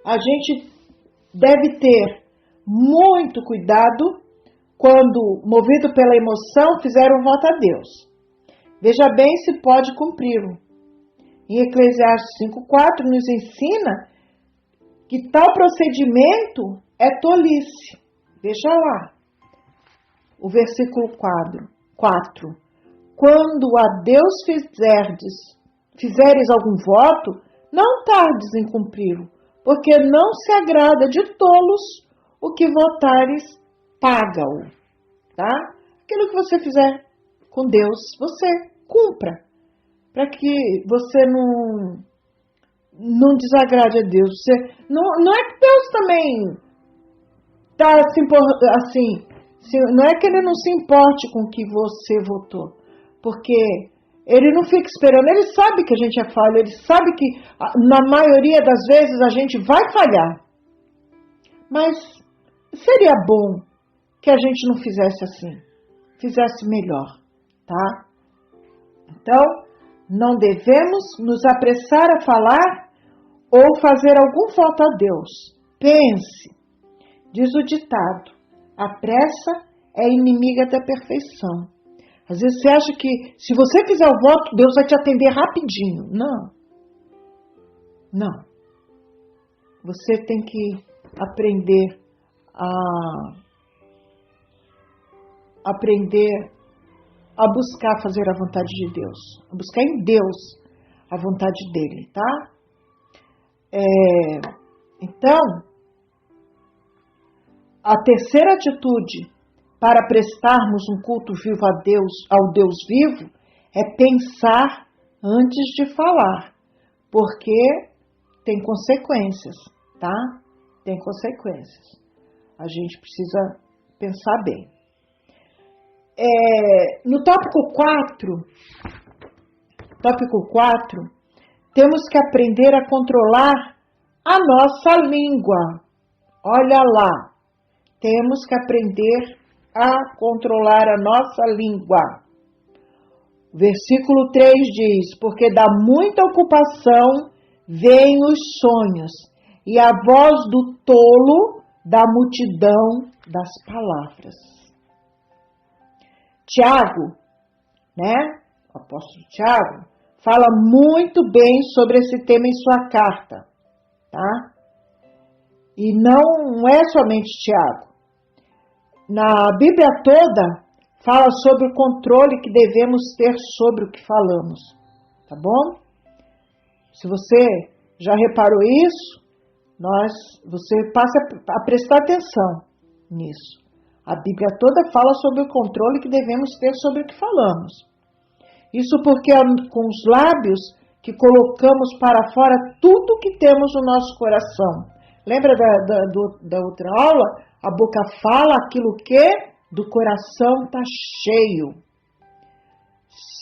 a gente deve ter muito cuidado quando, movido pela emoção, fizer um voto a Deus. Veja bem se pode cumpri-lo. Em Eclesiastes 5,4 nos ensina que tal procedimento é tolice. Veja lá, o versículo 4. Quando a Deus fizeres algum voto, não tardes em cumpri-lo, porque não se agrada de tolos o que votares, paga-o. Tá? Aquilo que você fizer com Deus, você cumpra, para que você não desagrade a Deus. Você, não é que Deus também está assim, não é que ele não se importe com o que você votou, porque ele não fica esperando, ele sabe que a gente é falho, ele sabe que na maioria das vezes a gente vai falhar. Mas seria bom que a gente não fizesse assim, fizesse melhor, tá? Então, não devemos nos apressar a falar ou fazer algum voto a Deus. Pense, diz o ditado, a pressa é inimiga da perfeição. Às vezes você acha que se você fizer o voto, Deus vai te atender rapidinho. Não. Não. Você tem que aprender a buscar fazer a vontade de Deus. A buscar em Deus a vontade dele, tá? Então, a terceira atitude para prestarmos um culto vivo a Deus, ao Deus vivo, é pensar antes de falar, porque tem consequências, tá? Tem consequências. A gente precisa pensar bem. No tópico 4, temos que aprender a controlar a nossa língua. Olha lá, temos que aprender a controlar a nossa língua. Versículo 3 diz, porque da muita ocupação vêm os sonhos, e a voz do tolo da multidão das palavras. Tiago, né? O apóstolo Tiago, fala muito bem sobre esse tema em sua carta, tá? E não é somente Tiago. Na Bíblia toda, fala sobre o controle que devemos ter sobre o que falamos, tá bom? Se você já reparou isso, você passa a prestar atenção nisso. A Bíblia toda fala sobre o controle que devemos ter sobre o que falamos. Isso porque é com os lábios que colocamos para fora tudo que temos no nosso coração. Lembra da outra aula? A boca fala aquilo que do coração está cheio.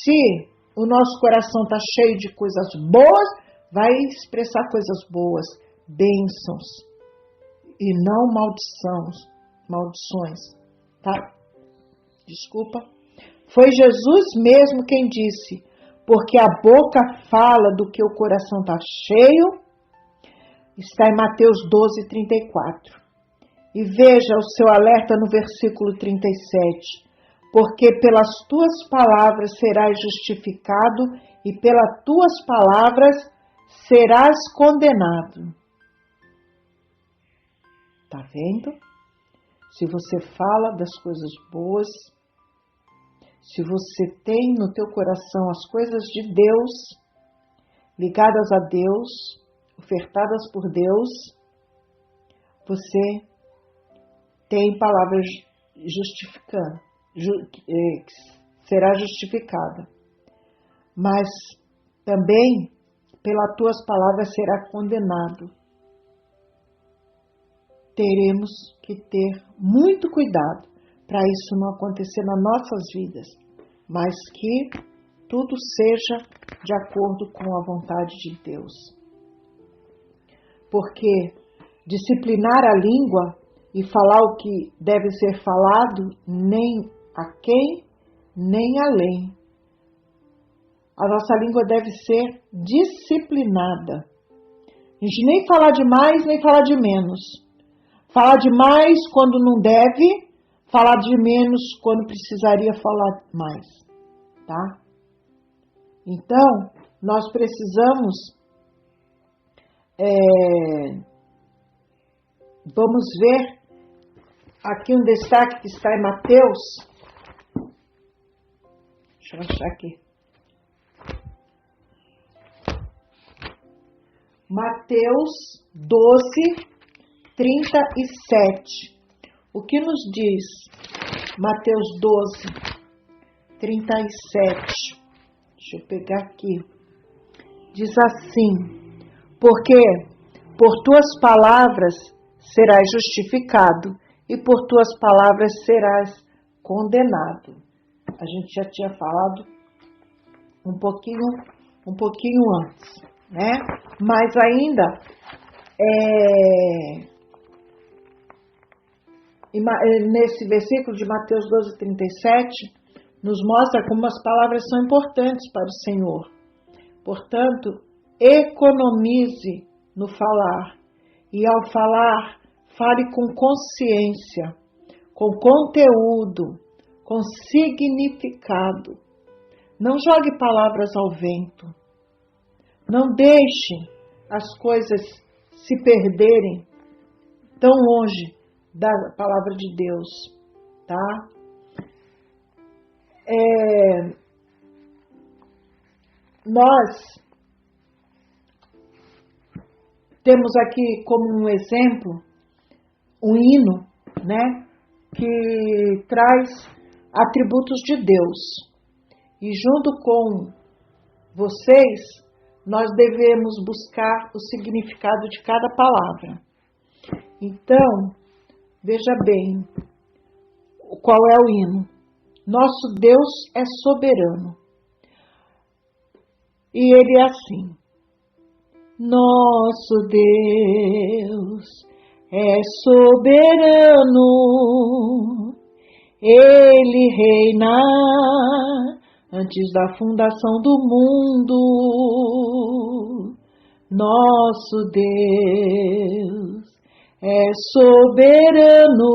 Se o nosso coração está cheio de coisas boas, vai expressar coisas boas, bênçãos, e não maldições, tá? Desculpa. Foi Jesus mesmo quem disse, porque a boca fala do que o coração está cheio, está em Mateus 12:34. E veja o seu alerta no versículo 37. Porque pelas tuas palavras serás justificado e pelas tuas palavras serás condenado. Tá vendo? Se você fala das coisas boas, Se você tem no teu coração as coisas de Deus, ligadas a Deus, ofertadas por Deus, você tem palavras justificando, será justificada. Mas também, pelas tuas palavras, será condenado. Teremos que ter muito cuidado para isso não acontecer nas nossas vidas, mas que tudo seja de acordo com a vontade de Deus. Porque disciplinar a língua e falar o que deve ser falado, nem a quem, nem além. A nossa língua deve ser disciplinada. A gente nem falar de mais, nem falar de menos. Falar de mais quando não deve, falar de menos quando precisaria falar mais, tá? Então, nós precisamos, vamos ver aqui um destaque que está em Mateus. Deixa eu achar aqui. Mateus 12, 37. O que nos diz Mateus 12, 37? Deixa eu pegar aqui. Diz assim: porque por tuas palavras serás justificado e por tuas palavras serás condenado. A gente já tinha falado um pouquinho antes, né? Mas ainda nesse versículo de Mateus 12, 37, nos mostra como as palavras são importantes para o Senhor. Portanto, economize no falar. E ao falar, fale com consciência, com conteúdo, com significado. Não jogue palavras ao vento. Não deixe as coisas se perderem tão longe da palavra de Deus, tá? Nós temos aqui como um exemplo um hino, né, que traz atributos de Deus. E junto com vocês, nós devemos buscar o significado de cada palavra. Então, veja bem, qual é o hino? Nosso Deus é soberano. E ele é assim: nosso Deus é soberano, ele reina antes da fundação do mundo. Nosso Deus é soberano,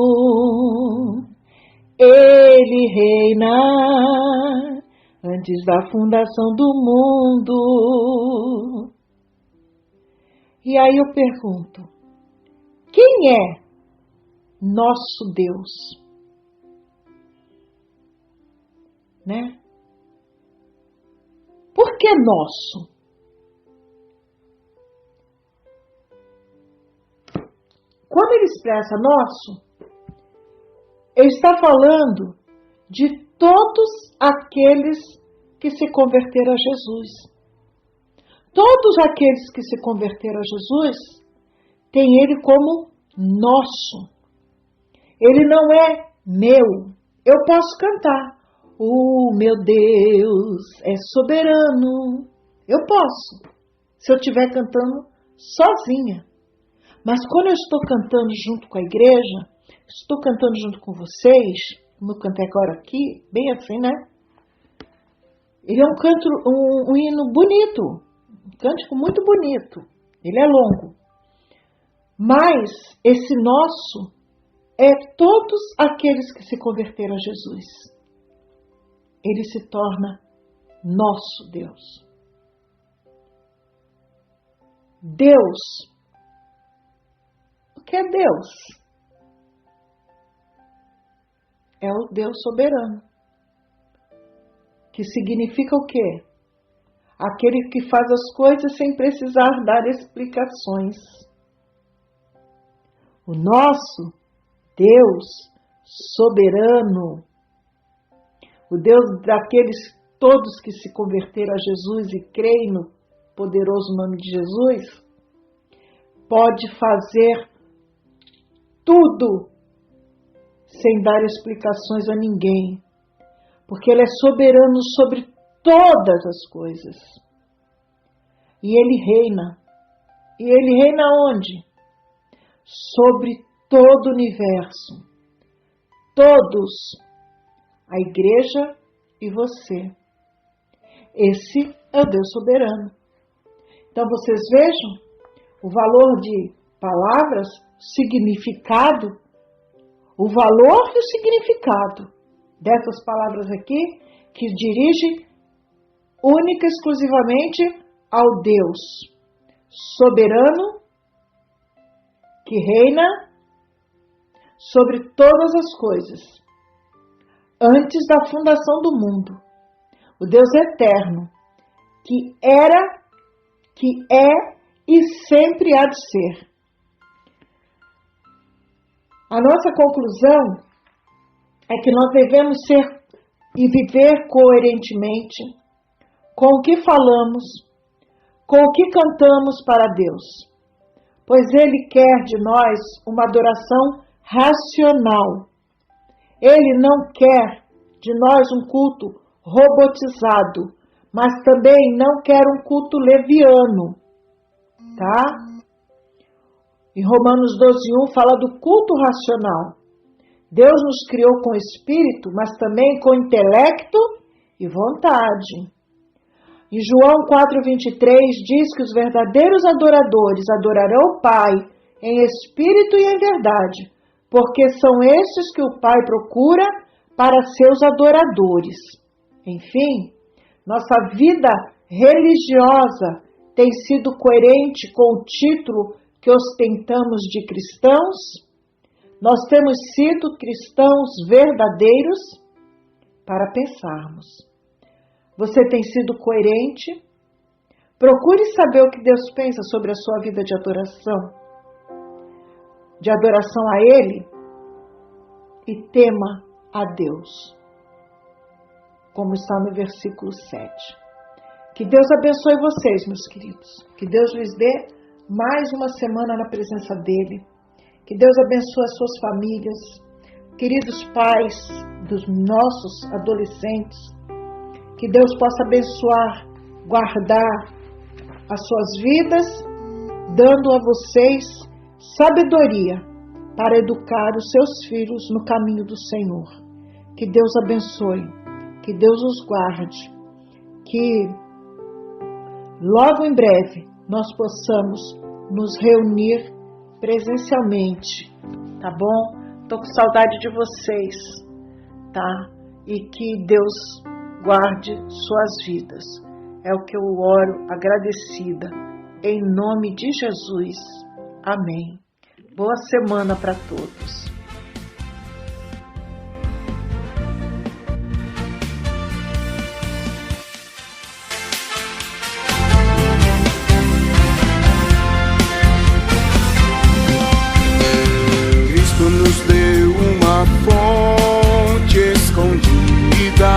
ele reina antes da fundação do mundo. E aí eu pergunto, quem é nosso Deus? Né? Por que nosso? Quando ele expressa nosso, ele está falando de todos aqueles que se converteram a Jesus. Todos aqueles que se converteram a Jesus têm ele como nosso. Ele não é meu. Eu posso cantar: o meu Deus é soberano. Eu posso, se eu estiver cantando sozinha. Mas quando eu estou cantando junto com a igreja, estou cantando junto com vocês, como eu cantei agora aqui, bem assim, né? Ele é um canto, um hino bonito, um cântico muito bonito. Ele é longo. Mas esse nosso é todos aqueles que se converteram a Jesus. Ele se torna nosso Deus. Deus. O que é Deus? É o Deus soberano. que significa o quê? Aquele que faz as coisas sem precisar dar explicações. O nosso Deus soberano, o Deus daqueles todos que se converteram a Jesus e creem no poderoso nome de Jesus, pode fazer tudo sem dar explicações a ninguém, porque Ele é soberano sobre todas as coisas. E Ele reina. E Ele reina onde? Sobre todo o universo. Todos. A igreja e você. Esse é o Deus soberano. Então vocês vejam o valor de palavras, significado, o valor e o significado dessas palavras aqui, que dirige única e exclusivamente ao Deus soberano, que reina sobre todas as coisas, antes da fundação do mundo. O Deus eterno, que era, que é e sempre há de ser. A nossa conclusão é que nós devemos ser e viver coerentemente com o que falamos, com o que cantamos para Deus, pois Ele quer de nós uma adoração racional. Ele não quer de nós um culto robotizado, mas também não quer um culto leviano, tá? Em Romanos 12:1 fala do culto racional. Deus nos criou com espírito, mas também com intelecto e vontade. Em João 4:23 diz que os verdadeiros adoradores adorarão o Pai em espírito e em verdade, porque são estes que o Pai procura para seus adoradores. Enfim, nossa vida religiosa tem sido coerente com o título que ostentamos de cristãos? Nós temos sido cristãos verdadeiros? Para pensarmos. Você tem sido coerente? Procure saber o que Deus pensa sobre a sua vida de adoração a Ele, e tema a Deus, como está no versículo 7. Que Deus abençoe vocês, meus queridos. Que Deus lhes dê mais uma semana na presença dEle. Que Deus abençoe as suas famílias. Queridos pais dos nossos adolescentes, que Deus possa abençoar, guardar as suas vidas, dando a vocês sabedoria para educar os seus filhos no caminho do Senhor. Que Deus abençoe, que Deus os guarde, que logo em breve nós possamos nos reunir presencialmente, tá bom? Tô com saudade de vocês, tá? E que Deus guarde suas vidas. É o que eu oro agradecida, em nome de Jesus. Amém. Boa semana para todos. Cristo nos deu uma fonte escondida,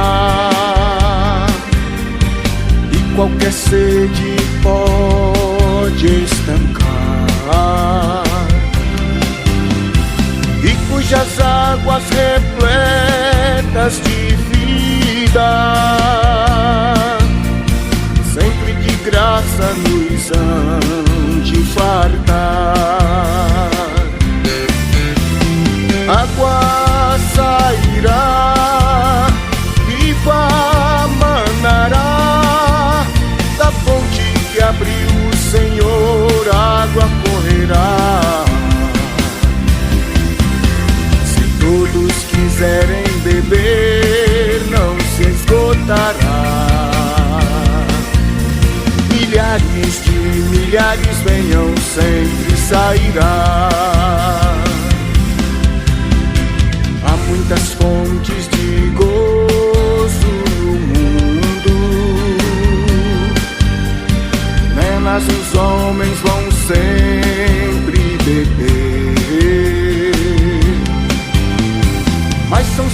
e qualquer sede pode estancar, e cujas águas repletas de vida sempre de graça nos hão de fartar. Água sairá, viva manará, da fonte que abriu o Senhor, água correrá. Se todos quiserem beber, não se esgotará. Milhares de milhares venham, sempre sairá. Há muitas fontes de gozo no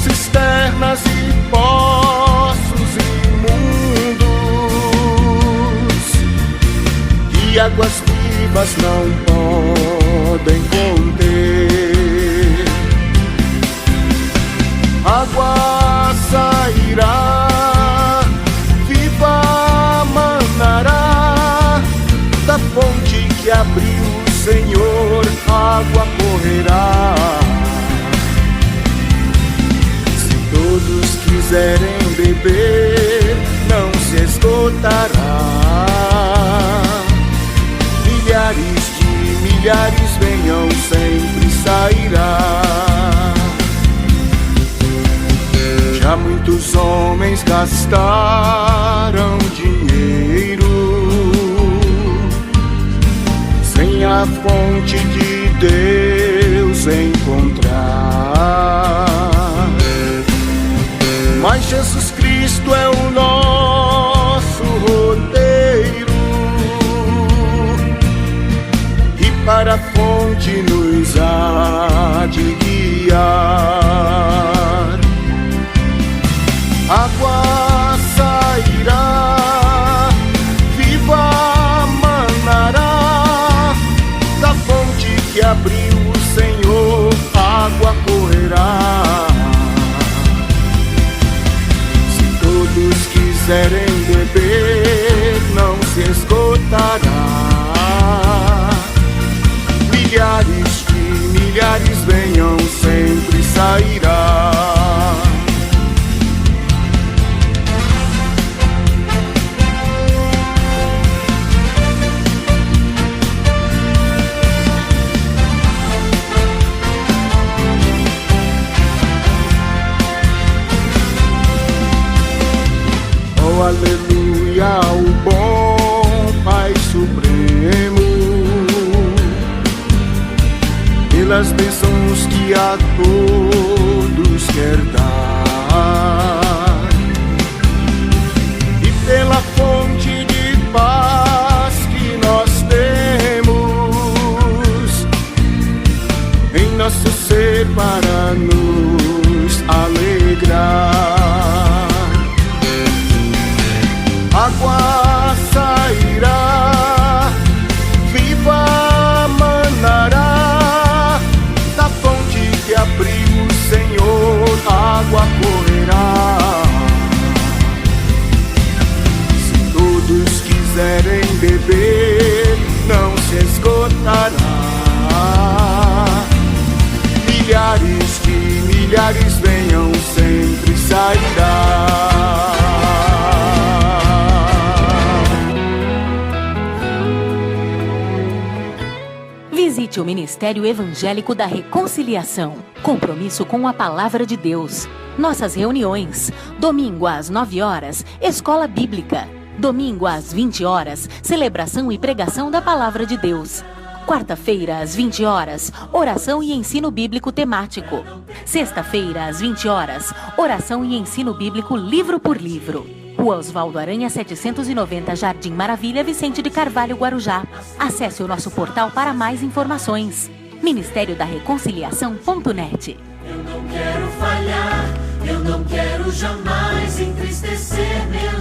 cisternas e poços imundos, e águas vivas não podem conter. Água sairá, viva manará, da fonte que abriu o Senhor, água correrá. Se todos quiserem beber, não se esgotará. Milhares de milhares venham, sempre sairá. Já muitos homens gastaram dinheiro sem a fonte de Deus encontrar. Mas Jesus Cristo é o nosso roteiro, e para a fonte nos há de guiar. Água sairá, viva manará, da fonte que abriu o Senhor, água correrá. Se todos quiserem beber, não se esgotará. Milhares de milhares venham, sempre sairá. Oh, aleluia, ao bom Pai Supremo, pelas bênçãos que a todos quer dar, e pela fonte de paz que nós temos em nosso ser para nos alegrar. Água sairá, viva manará, da fonte que abriu o Senhor, água correrá. Se todos quiserem beber, não se esgotará. Milhares de milhares venham, sempre sairá. Visite o Ministério Evangélico da Reconciliação. Compromisso com a Palavra de Deus. Nossas reuniões. Domingo às 9 horas, Escola Bíblica. Domingo às 20 horas, celebração e pregação da Palavra de Deus. Quarta-feira, às 20 horas, oração e ensino bíblico temático. Sexta-feira, às 20 horas, oração e ensino bíblico livro por livro. Rua Osvaldo Aranha 790, Jardim Maravilha, Vicente de Carvalho, Guarujá. Acesse o nosso portal para mais informações. Ministério da Reconciliação.net. Eu não quero falhar, eu não quero jamais entristecer meu